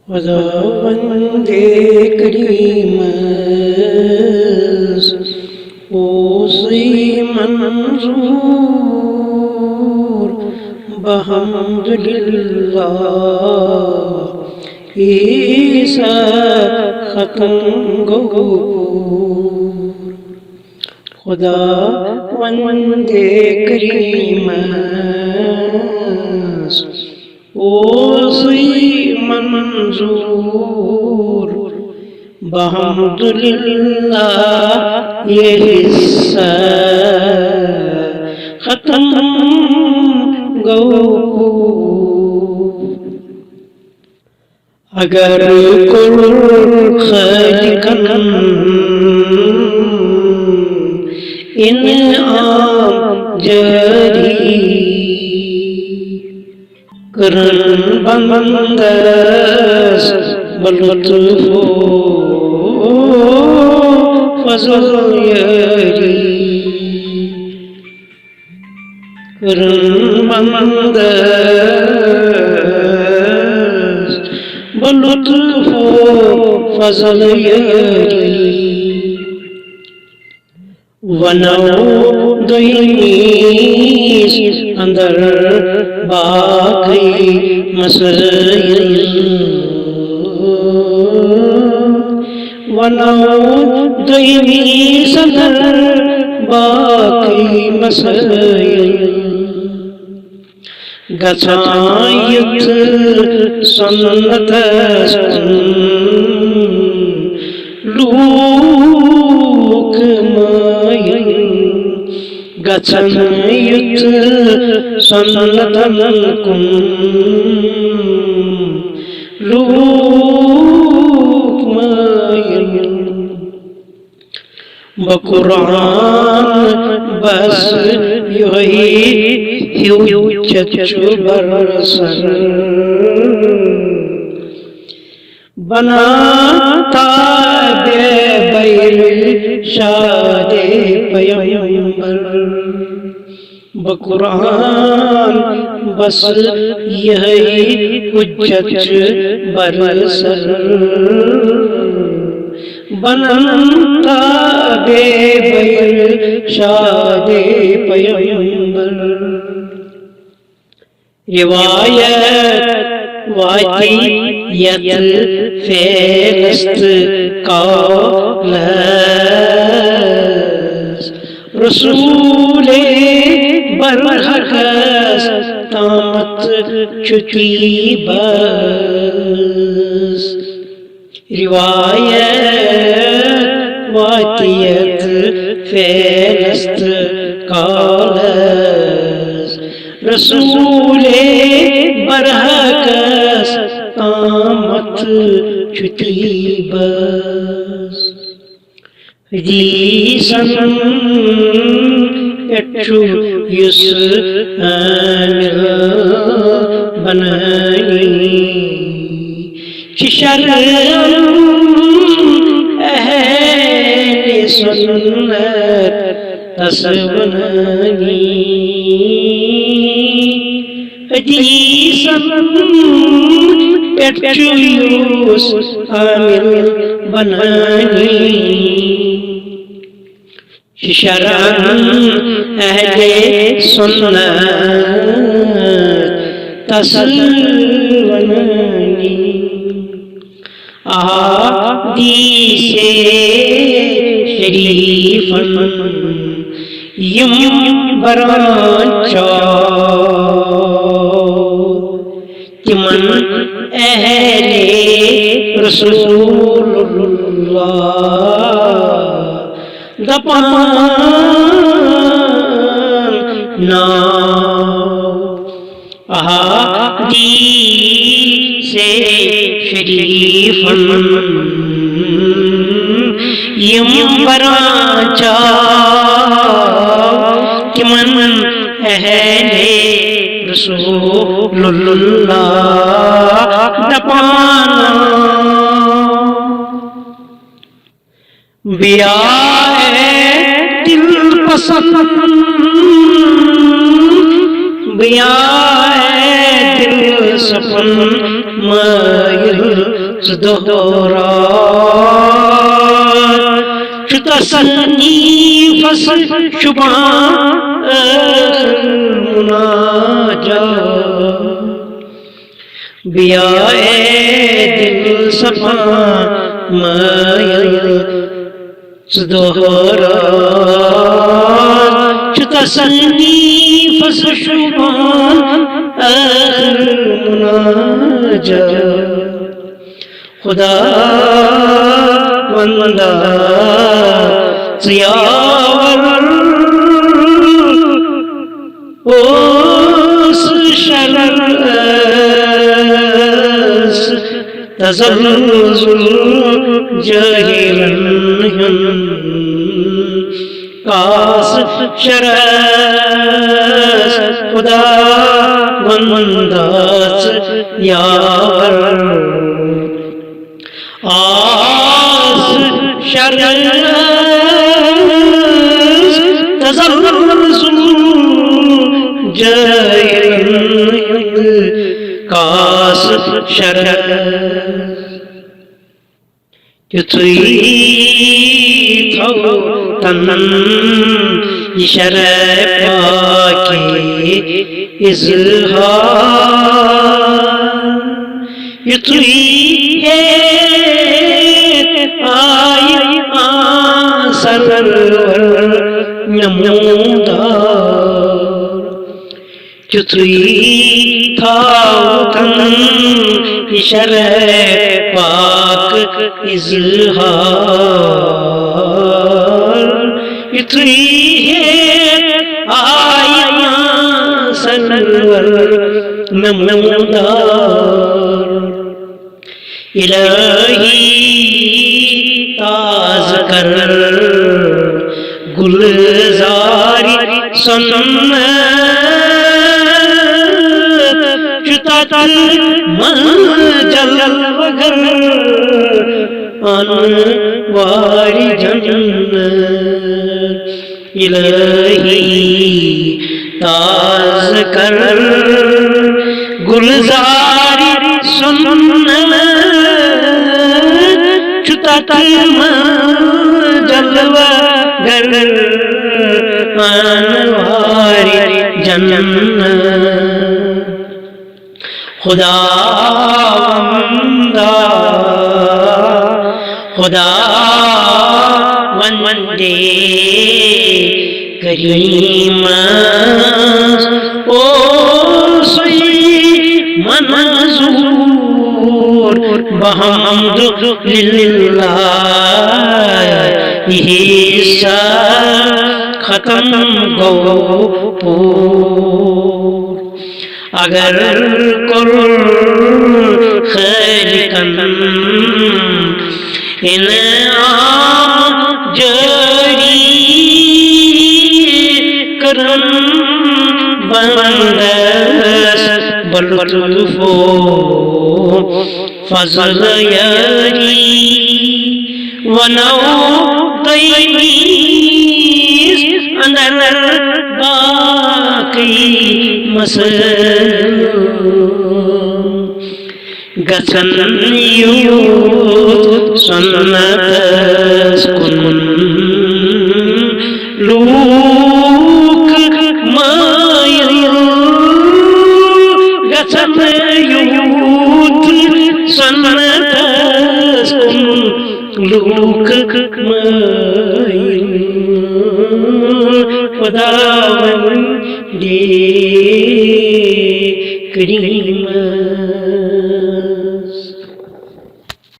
خداوندِ Cramer's اوصی منظور بحمدللہ عیسی ختم گور خداوندِ Cramer's اوصی منظور بحمدللہ یہ حصہ ختم گو اگر کل خالقن انعام جاری کرن بندس بلطف و فضل یاری کرن بندس بلطف و فضل یاری ونو دویمیس اندر باقی مسائل ونو دویمیس اندر باقی مسائل گچھائیت سنت لوک مائن گچھائیت سنت کن لوک مائن بقرآن بس یہی چچو برسر بناتا بے بیر شاد پیمبر بقرآن بس یہی حجت برسر بنتا بے بیر شاد پیمبر روایت واقعیت فیلست قولست رسول برحقست تامت چکی بست روایت واقعیت فیلست قولست رسول برحقست آمد چکی بس حدیثاً اٹھو یس عامل بنانی شرعاً اہل سنت تسبنانی حدیثاً اٹھو یس عامل بنانی شرعاً اہل سنت تسبنانی احادیث شریفاً یم برانچا تمن اہل رسول اللہ دپان نام احادیث شریفاً یم برانچا تمن اہل رسول اللہ دپانا بیاہ دل پسند بیاہ دل سپن مائل دورات شو تصنیفس شبان مناجات بیائے دل صفا مائل دورات شو تصنیفس شبان مناجات خدا بندہ ضیاور اوس شرس تزلزل جاہلن کاس شرس خدا بندہ ضیاور آس شرس تزلزل جاہلن کاس شرس یتھوی تھو تنن شرع پاکی اظہار یتھوی ہے آئی سرور نمودار یتھوی تھا تن شرع پاک اظہار یتھوی ہے آئی سرور نمودار الہی تاز کر گلزاری سنت چتات منجل وگر انواری جنت الہی تاز کر گلزاری سنت چتات منجل وگر انواری جنت خدا وندے کریم او سی منظور بحمد للہ یہ سا ختم گو پور اگر کل خالقن انعام جاری کرن بندس بلطفو فضل یاری ونو طیبیز اندر باقی مسلم گسن یوت سنت کن لوک مائل گسن یوت سنت کن لوک مائل خداوندی کریم